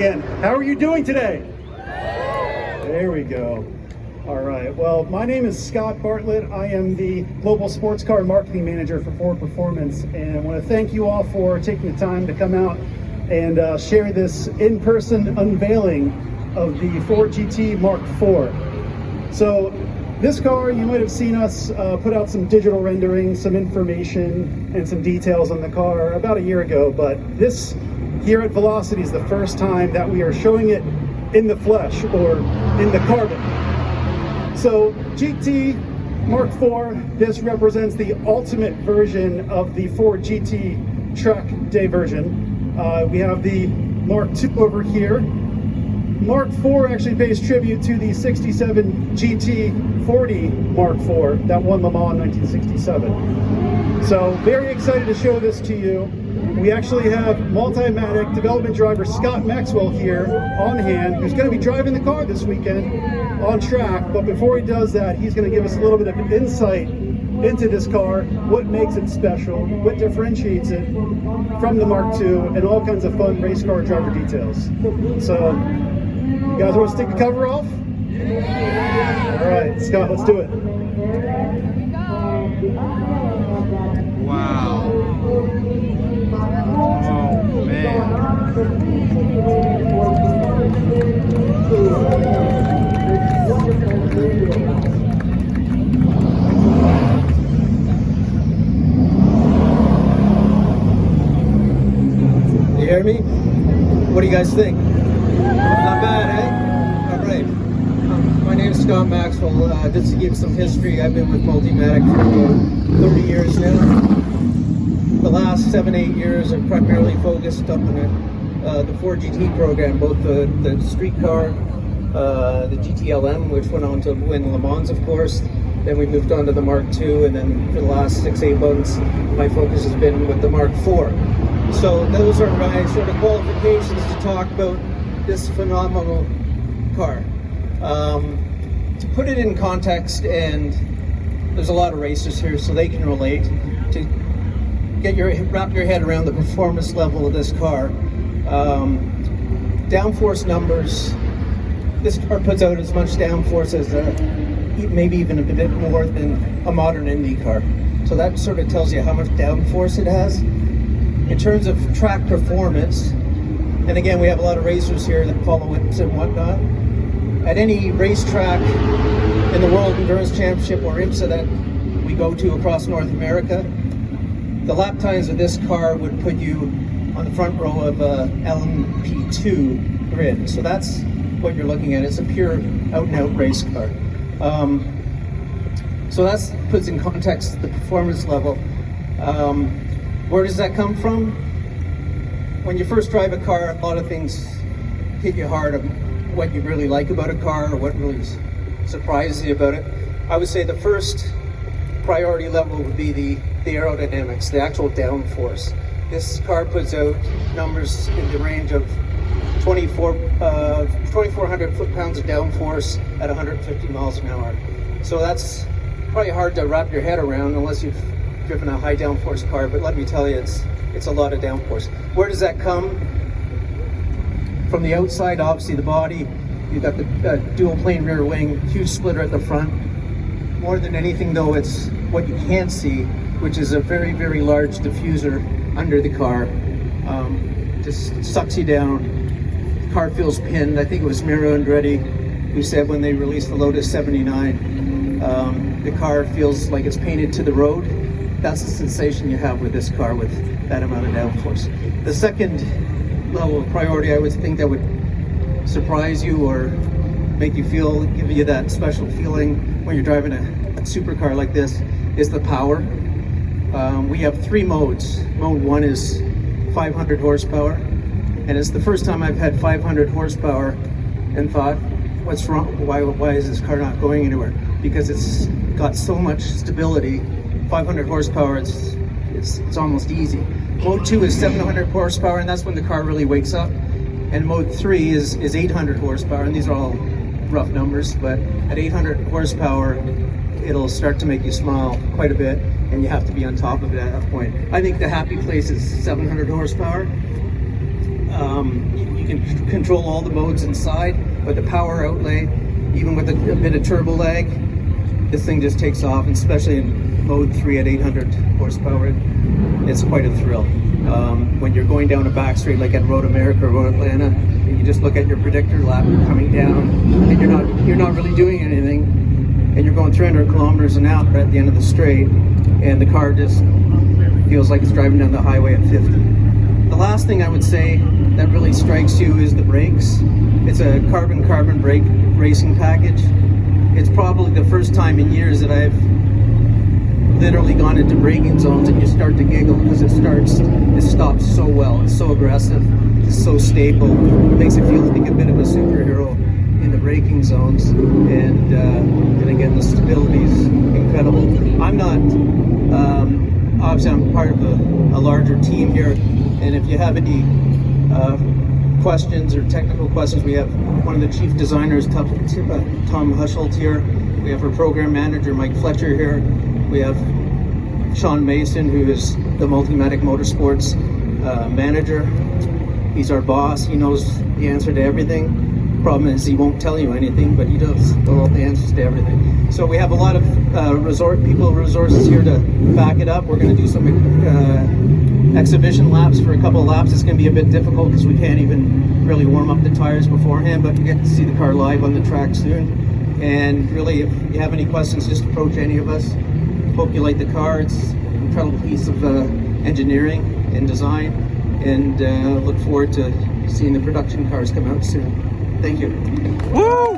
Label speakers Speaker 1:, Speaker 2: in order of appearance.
Speaker 1: again. How are you doing today? There we go. All right, well, my name is Scott Bartlett. I am the Global Sports Car Marketing Manager for Ford Performance, and I want to thank you all for taking the time to come out and share this in-person unveiling of the Ford GT Mark IV. So this car, you might have seen us put out some digital rendering, some information, and some details on the car about a year ago, but this here at Velocity is the first time that we are showing it in the flesh, or in the carbon. So GT Mark IV, this represents the ultimate version of the Ford GT track day version. We have the Mark II over here. Mark IV actually pays tribute to the 67 GT40 Mark IV that won Le Mans in 1967. So very excited to show this to you. We actually have Multimatic development driver Scott Maxwell here on hand, who's going to be driving the car this weekend on track. But before he does that, he's going to give us a little bit of insight into this car, what makes it special, what differentiates it from the Mark II, and all kinds of fun race car driver details. So, you guys want to stick the cover off? All right, Scott, let's do it.
Speaker 2: Wow. Oh, man.
Speaker 3: You hear me? What do you guys think? Not bad, eh? All right. My name is Scott Maxwell. Just to give some history, I've been with Multimatic for 30 years now. The last 7-8 years I've primarily focused on the Ford GT program, both the street car, the GTLM, which went on to win Le Mans, of course. Then we moved on to the Mark II, and then for the last 6-8 months, my focus has been with the Mark IV. So those are my sort of qualifications to talk about this phenomenal car. To put it in context, and there's a lot of racers here, so they can relate, to wrap your head around the performance level of this car. Downforce numbers, this car puts out as much downforce as maybe even a bit more than a modern Indy car. So that sort of tells you how much downforce it has. In terms of track performance, and again, we have a lot of racers here that follow it and whatnot. At any racetrack in the World Endurance Championship or IMSA that we go to across North America, the lap times of this car would put you on the front row of a LMP2 grid. So that's what you're looking at. It's a pure out-and-out race car. So that puts in context the performance level. Where does that come from? When you first drive a car, a lot of things hit you hard of what you really like about a car or what really surprises you about it. I would say the first priority level would be the aerodynamics, the actual downforce. This car puts out numbers in the range of 2,400 foot-pounds of downforce at 150 miles an hour. So that's probably hard to wrap your head around unless you've driven a high downforce car, but let me tell you, it's a lot of downforce. Where does that come? From the outside, obviously the body. You've got the dual plane rear wing, huge splitter at the front. More than anything though, it's what you can't see, which is a very, very large diffuser under the car. Just sucks you down. The car feels pinned. I think it was Miro Andretti who said when they released the Lotus 79, the car feels like it's painted to the road. That's the sensation you have with this car with that amount of downforce. The second level of priority, I would think that would surprise you or make you feel, give you that special feeling when you're driving a supercar like this, is the power. We have 3 modes. Mode 1 is 500 horsepower, and it's the first time I've had 500 horsepower and thought, what's wrong? Why is this car not going anywhere? Because it's got so much stability. 500 horsepower, it's almost easy. Mode 2 is 700 horsepower, and that's when the car really wakes up. And mode 3 is 800 horsepower, and these are all rough numbers, but at 800 horsepower, it'll start to make you smile quite a bit, and you have to be on top of it at that point. I think the happy place is 700 horsepower. You can control all the modes inside, but the power outlay, even with a bit of turbo lag, this thing just takes off, and especially in mode 3 at 800 horsepower, it's quite a thrill. When you're going down a back straight like at Road America or Road Atlanta, and you just look at your predictor lap coming down, and you're not really doing anything, and you're going 300 kilometers an hour at the end of the straight, and the car just feels like it's driving down the highway at 50. The last thing I would say that really strikes you is the brakes. It's a carbon brake racing package. It's probably the first time in years that I've literally gone into braking zones and you start to giggle because it stops so well. It's so aggressive, it's so stable. It makes it feel like a bit of a superhero in the braking zones. And again, the stability is incredible. I'm not, obviously I'm part of a larger team here, and if you have any questions or technical questions, we have one of the chief designers, Tom Huschelt here. We have our program manager, Mike Fletcher here. We have Sean Mason, who is the Multimatic Motorsports manager. He's our boss. He knows the answer to everything. Problem is he won't tell you anything, but he does all the answers to everything. So we have a lot of resources here to back it up. We're going to do some exhibition laps for a couple of laps. It's going to be a bit difficult because we can't even really warm up the tires beforehand, but you get to see the car live on the track soon. And really, if you have any questions, just approach any of us. Hope you like the car. It's an incredible piece of engineering and design, and look forward to seeing the production cars come out soon. Thank you.
Speaker 4: Woo!